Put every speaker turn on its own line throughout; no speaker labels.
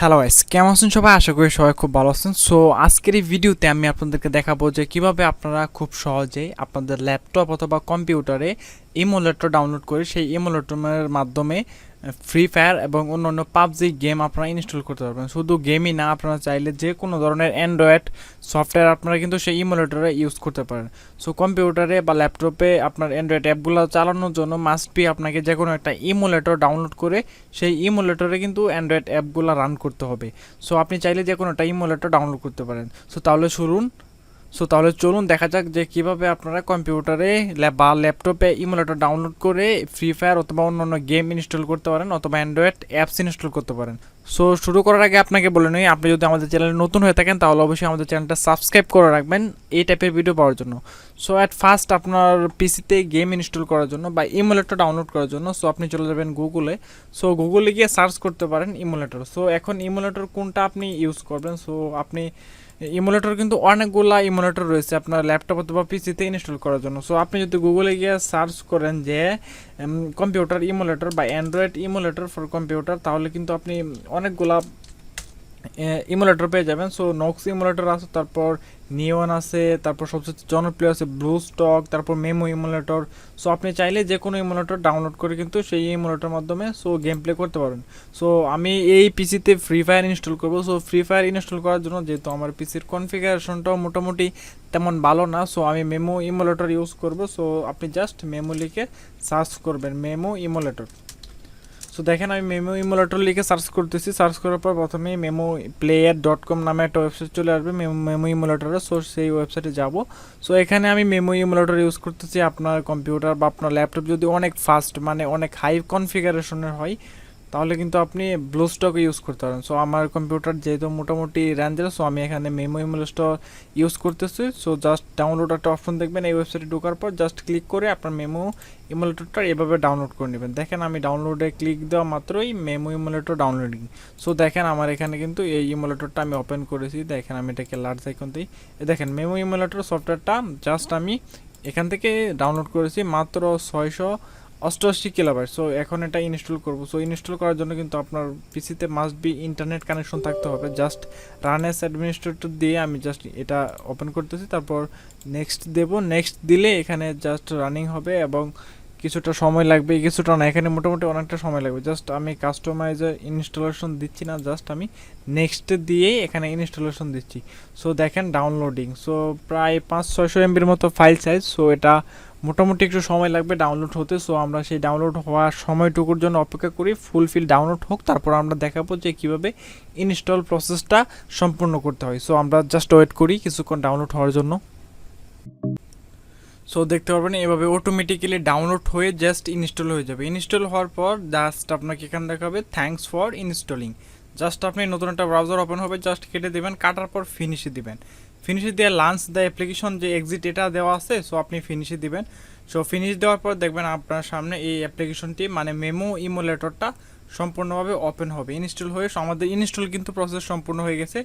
Hello guys, কেমন আছেন সবাই? আশা করি সবাই খুব ভালো আছেন। সো আজকের এই ভিডিওতে আমি আপনাদেরকে দেখাবো যে কিভাবে আপনারা খুব সহজেই আপনাদের ল্যাপটপ অথবা কম্পিউটারে ইমুলেটর ডাউনলোড করে সেই ইমুলেটরের মাধ্যমে ফ্রি ফায়ার এবং অন্যান্য পাবজি গেম আপনারা ইনস্টল করতে পারবেন। শুধু গেমই না, আপনারা চাইলে যে কোনো ধরনের অ্যান্ড্রয়েড সফটওয়্যার আপনারা কিন্তু সেই ইমুলেটরে ইউজ করতে পারেন। সো কম্পিউটারে বা ল্যাপটপে আপনার অ্যান্ড্রয়েড অ্যাপগুলো চালানোর জন্য মাস্ট বি আপনাকে যে কোনো একটা ইমুলেটর ডাউনলোড করে সেই ইমুলেটরে কিন্তু অ্যান্ড্রয়েড অ্যাপগুলো রান করতে হবে। সো আপনি চাইলে যে কোনো একটা ইমুলেটর ডাউনলোড করতে পারেন। তাহলে চলুন দেখা যাক যে কিভাবে আপনারা কম্পিউটারে বা ল্যাপটপে ইমুলেটর ডাউনলোড করে ফ্রি ফায়ার অথবা অন্যান্য গেম ইনস্টল করতে পারেন অথবা অ্যান্ড্রয়েড অ্যাপস ইনস্টল করতে পারেন। সো শুরু করার আগে আপনাকে বলে নিই, আপনি যদি আমাদের চ্যানেলে নতুন হয়ে থাকেন তাহলে অবশ্যই আমাদের চ্যানেলটা সাবস্ক্রাইব করে রাখবেন এই টাইপের ভিডিও পাওয়ার জন্য। সো অ্যাট ফার্স্ট আপনার পিসিতে গেম ইনস্টল করার জন্য বা ইমুলেটর ডাউনলোড করার জন্য সো আপনি চলে যাবেন গুগলে। সো গুগলে গিয়ে সার্চ করতে পারেন ইমুলেটর। সো এখন ইমুলেটর কোনটা আপনি ইউজ করবেন? সো আপনি ইমুলেটর কিন্তু অনেকগুলা ইমুলেটর রয়েছে আপনার ল্যাপটপ অথবা পিসিতে ইনস্টল করার জন্য। সো আপনি যদি গুগলে গিয়ে সার্চ করেন যে কম্পিউটার ইমুলেটর বা অ্যান্ড্রয়েড ইমুলেটর ফর কম্পিউটার, তাহলে কিন্তু আপনি অনেকগুলা ইমুলেটর পেয়ে যাবেন। সো নক্স ইমুলেটর আছে, তারপর নিওন আছে, তারপর সবচেয়ে জনপ্রিয় আছে ব্লু স্টক, তারপর মেমো ইমুলেটর। সো আপনি চাইলে যে কোনো ইমুলেটর ডাউনলোড করে কিন্তু সেই ইমুলেটর মাধ্যমে সো গেম প্লে করতে পারেন। সো আমি এই পিসিতে ফ্রি ফায়ার ইনস্টল করব। সো ফ্রি ফায়ার ইনস্টল করার জন্য যেহেতু আমার পিসির কনফিগারেশনটাও মোটামুটি তেমন ভালো না, সো আমি মেমো ইমুলেটর ইউজ করব। সো আপনি জাস্ট মেমো লিখে সার্চ করবেন মেমো ইমুলেটর। সো দেখেন আমি মেমো ইমুলেটর লিখে সার্চ করতেছি। সার্চ করার পর প্রথমে মেমো player.com নামে একটা ওয়েবসাইট চলে আসবে মেমো ইমুলেটরে। সো সেই ওয়েবসাইটে যাব। সো এখানে আমি মেমো ইমুলেটর ইউজ করতেছি। আপনার কম্পিউটার বা আপনার ল্যাপটপ যদি অনেক ফাস্ট মানে অনেক হাই কনফিগারেশনের হয় তাহলে কিন্তু আপনি ব্লু স্টক ইউজ করতে পারেন। সো আমার কম্পিউটার যেহেতু মোটামুটি রেঞ্জের, সো আমি এখানে মেমো ইমুলেটর ইউজ করতেছি। সো জাস্ট ডাউনলোড একটা অপশন দেখবেন এই ওয়েবসাইটে ঢোকার পর, জাস্ট ক্লিক করে আপনার মেমো ইমুলেটরটা এভাবে ডাউনলোড করে নেবেন। দেখেন আমি ডাউনলোডে ক্লিক দেওয়া মাত্রই মেমো ইমুলেটর ডাউনলোডিং। সো দেখেন আমার এখানে কিন্তু এই ইমুলেটরটা আমি ওপেন করেছি। দেখেন আমি এটাকে লার্জ আইকন দিই। দেখেন মেমো ইমুলেটর সফটওয়্যারটা জাস্ট আমি এখান থেকে ডাউনলোড করেছি মাত্র 688 কিলোবাইট। সো এখন এটা ইনস্টল করব। সো ইনস্টল করার জন্য কিন্তু আপনার পিসিতে মাস্ট বি ইন্টারনেট কানেকশন থাকতে হবে। জাস্ট রান এস অ্যাডমিনিস্ট্রেটর দিয়ে আমি জাস্ট এটা ওপেন করতেছি, তারপর নেক্সট দেব। নেক্সট দিলে এখানে জাস্ট রানিং হবে এবং কিছুটা সময় লাগবে, কিছুটা না, এখানে মোটামুটি অনেকটা সময় লাগবে। জাস্ট আমি কাস্টমাইজার ইনস্টলেশন দিচ্ছি না, জাস্ট আমি নেক্সট দিয়েই এখানে ইনস্টলেশন দিচ্ছি। সো দেখেন ডাউনলোডিং। সো প্রায় 500-600 এমবির মতো ফাইল সাইজ। সো এটা মোটামুটি একটু সময় লাগবে ডাউনলোড হতে। সো আমরা সেই ডাউনলোড হওয়ার সময়টুকুর জন্য অপেক্ষা করি, ফুলফিল ডাউনলোড হোক, তারপর আমরা দেখাবো যে কীভাবে ইনস্টল প্রসেসটা সম্পূর্ণ করতে হয়। সো আমরা জাস্ট ওয়েট করি কিছুক্ষণ ডাউনলোড হওয়ার জন্য। সো দেখতে পারবেন এভাবে অটোমেটিক্যালি ডাউনলোড হয়ে জাস্ট ইনস্টল হয়ে যাবে। ইনস্টল হওয়ার পর জাস্ট আপনাকে এখানে দেখাবে থ্যাঙ্কস ফর ইনস্টলিং। জাস্ট আপনি নতুন একটা ব্রাউজার ওপেন হবে, জাস্ট কেটে দেবেন, কাটার পর ফিনিশে দিবেন। ফিনিশে দিয়ে লাঞ্চ দ্য অ্যাপ্লিকেশন যে এক্সিট এটা দেওয়া আছে, সো আপনি ফিনিশে দিবেন। সো ফিনিশ দেওয়ার পর দেখবেন আপনার সামনে এই অ্যাপ্লিকেশনটি মানে মেমো ইমুলেটরটা সম্পূর্ণভাবে ওপেন হবে, ইনস্টল হয়ে। আমাদের ইনস্টল কিন্তু প্রসেস সম্পূর্ণ হয়ে গেছে,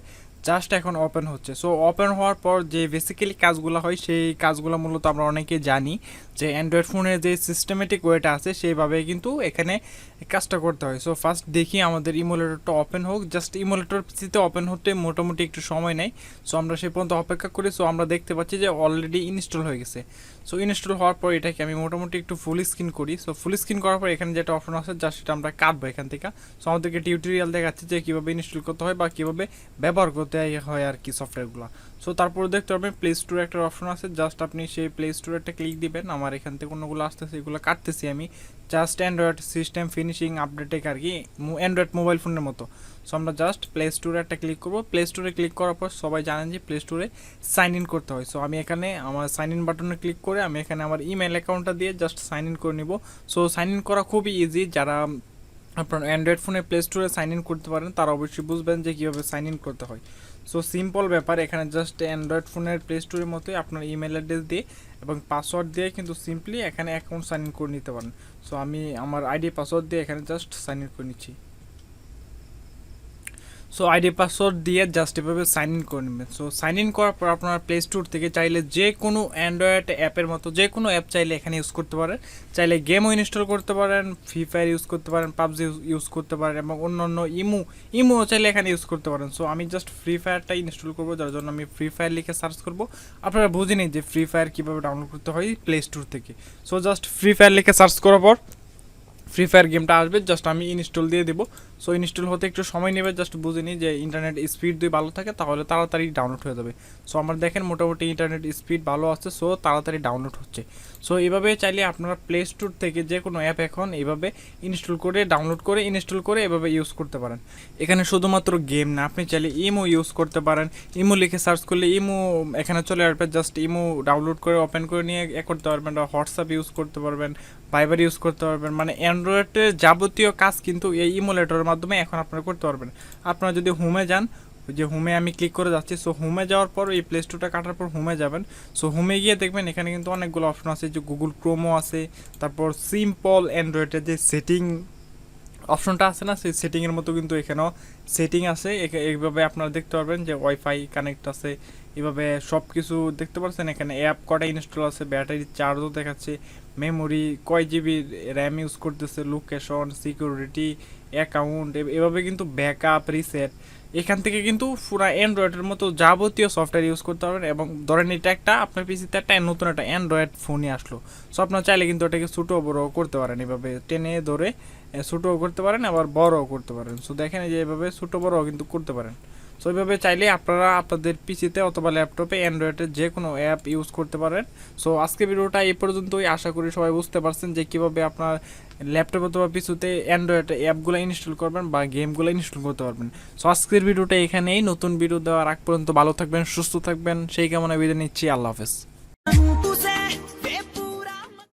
জাস্ট এখন ওপেন হচ্ছে। সো ওপেন হওয়ার পর যে বেসিক্যালি কাজগুলো হয় সেই কাজগুলো মূলত আমরা অনেকে জানি যে অ্যান্ড্রয়েড ফোনের যে সিস্টেমেটিক ওয়েটা আছে সেইভাবে কিন্তু এখানে কাজটা করতে হয়। সো ফার্স্ট দেখি আমাদের ইমুলেটরটা ওপেন হোক। জাস্ট ইমুলেটর পিসিতে ওপেন হতে মোটামুটি একটু সময় নেয়। সো আমরা সেই পর্যন্ত অপেক্ষা করি। সো আমরা দেখতে পাচ্ছি যে অলরেডি ইনস্টল হয়ে গেছে। সো ইনস্টল হওয়ার পর এটাকে আমি মোটামুটি একটু ফুল স্ক্রিন করি। সো ফুল স্ক্রিন করার পর এখানে যেটা অপশন আছে জাস্ট সেটা আমরা কাটবো এখান থেকে। সো আমাদেরকে টিউটোরিয়াল দেখাচ্ছে যে কীভাবে ইনস্টল করতে হয় বা কীভাবে ব্যবহার করতে হয় আর কি সফটওয়্যারগুলো। সো তারপরে দেখতে পাবেন প্লে স্টোরে একটা অপশন আছে, জাস্ট আপনি সেই প্লে স্টোরে একটা ক্লিক দিবেন। আমার এখান থেকে কোনোগুলো আসতেছে এগুলো কাটতেছি আমি। জাস্ট অ্যান্ড্রয়েড সিস্টেম ফিনিশিং আপডেটে আর কি, অ্যান্ড্রয়েড মোবাইল ফোনের মতো। সো আমরা জাস্ট প্লে স্টোরে একটা ক্লিক করবো। প্লে স্টোরে ক্লিক করার পর সবাই জানেন যে প্লে স্টোরে সাইন ইন করতে হয়। সো আমি এখানে আমার সাইন ইন বাটনে ক্লিক করে আমি এখানে আমার ইমেল অ্যাকাউন্টটা দিয়ে জাস্ট সাইন ইন করে নিব। সো সাইন ইন করা খুবই ইজি। যারা আপনার অ্যান্ড্রয়েড ফোনে প্লে স্টোরে সাইন ইন করতে পারেন তারা অবশ্যই বুঝবেন যে কীভাবে সাইন ইন করতে হয়। সো সিম্পল ব্যাপার, এখানে জাস্ট অ্যান্ড্রয়েড ফোনের প্লে স্টোরের মতোই আপনার ইমেল অ্যাড্রেস দিয়ে এবং পাসওয়ার্ড দিয়ে কিন্তু সিম্পলি এখানে অ্যাকাউন্ট সাইন ইন করে নিতে পারেন। সো আমি আমার আইডি পাসওয়ার্ড দিয়ে এখানে জাস্ট সাইন ইন করে নিচ্ছি। সো আইডি পাসওয়ার্ড দিয়ে জাস্ট এভাবে সাইন ইন করে নেবেন। সো সাইন ইন করার পর আপনার প্লে স্টোর থেকে চাইলে যে কোনো অ্যান্ড্রয়েড অ্যাপের মতো যে কোনো অ্যাপ চাইলে এখানে ইউজ করতে পারেন। চাইলে গেমও ইনস্টল করতে পারেন, ফ্রি ফায়ার ইউজ করতে পারেন, পাবজি ইউজ করতে পারেন এবং অন্য ইমো চাইলে এখানে ইউজ করতে পারেন। সো আমি জাস্ট ফ্রি ফায়ারটাই ইনস্টল করবো, যার জন্য আমি ফ্রি ফায়ার লিখে সার্চ করবো। আপনারা বুঝে নিন যে ফ্রি ফায়ার কীভাবে ডাউনলোড করতে হয় প্লে স্টোর থেকে। সো জাস্ট ফ্রি ফায়ার লিখে সার্চ করার পর ফ্রি ফায়ার গেমটা আসবে, জাস্ট আমি ইনস্টল দিয়ে দেবো। সো ইনস্টল হতে একটু সময় নেবে, জাস্ট বুঝে নিই যে ইন্টারনেট স্পিড যদি ভালো থাকে তাহলে তাড়াতাড়ি ডাউনলোড হয়ে যাবে। সো আমার দেখেন মোটামুটি ইন্টারনেট স্পিড ভালো আছে, সো তাড়াতাড়ি ডাউনলোড হচ্ছে। সো এইভাবে চাইলে আপনারা প্লে স্টোর থেকে যে কোনো অ্যাপ এখন এইভাবে ইনস্টল করে ডাউনলোড করে ইনস্টল করে এভাবে ইউজ করতে পারেন। এখানে শুধুমাত্র গেম না, আপনি চাইলে ইমো ইউজ করতে পারেন। ইমো লিখে সার্চ করলে ইমো এখানে চলে আসবে, জাস্ট ইমো ডাউনলোড করে ওপেন করে নিয়ে করতে পারবেন। বা হোয়াটসঅ্যাপ ইউজ করতে পারবেন, ভাইবার ইউজ করতে পারবেন। মানে অ্যান্ড্রয়েডের যাবতীয় কাজ কিন্তু এই ইমোলেটরের মাধ্যমে এখন আপনারা করতে পারবেন। আপনারা যদি হোমে যান, ওই যে হোমে আমি ক্লিক করে যাচ্ছি, সো হোমে যাওয়ার পর এই প্লে স্টোরটা কাটার পর হোমে যাবেন। সো হোমে গিয়ে দেখবেন এখানে কিন্তু অনেকগুলো অপশন আছে, যে গুগল ক্রোমও আছে, তারপর সিম্পল অ্যান্ড্রয়েডের যে সেটিং অপশনটা আছে না, সেই সেটিংয়ের মতো কিন্তু এখানেও সেটিং আছে। এইভাবে আপনারা দেখতে পারবেন যে ওয়াইফাই কানেক্ট আছে, এভাবে সব কিছু দেখতে পাচ্ছেন। এখানে অ্যাপ কটা ইনস্টল আছে, ব্যাটারি চার্জও দেখাচ্ছে, মেমোরি কয় জিবি র্যাম ইউজ করতেছে, লোকেশন, সিকিউরিটি, অ্যাকাউন্ট, এভাবে কিন্তু ব্যাকআপ, রিসেট। এখান থেকে কিন্তু পুরো অ্যান্ড্রয়েডের মতো যাবতীয় সফটওয়্যার ইউজ করতে পারবেন। এবং ধরেন এটা একটা আপনার পিসিতে একটা নতুন একটা অ্যান্ড্রয়েড ফোনই আসলো, সো আপনার চাইলে কিন্তু এটাকে ছোটো বড়ো করতে পারেন, এভাবে টেনে ধরে ছোটোও করতে পারেন আবার বড়ও করতে পারেন। সো দেখেন যে এভাবে ছোটো বড়ও কিন্তু করতে পারেন। সো এইভাবে চাইলে আপনারা আপনাদের পিসিতে অথবা ল্যাপটপে অ্যান্ড্রয়েডের যে কোনো অ্যাপ ইউজ করতে পারেন। সো আজকে ভিডিওটা এই পর্যন্তই, আশা করি সবাই বুঝতে পারছেন যে কীভাবে আপনার ল্যাপটপ অথবা পিসিতে অ্যান্ড্রয়েড অ্যাপগুলো ইনস্টল করবেন বা গেমগুলো ইনস্টল করতে পারবেন। সো আজকের ভিডিওটা এখানেই, নতুন ভিডিও দেওয়ার আগ পর্যন্ত ভালো থাকবেন, সুস্থ থাকবেন, সেই কামনায় বিদায় নিচ্ছি। আল্লাহ হাফেজ।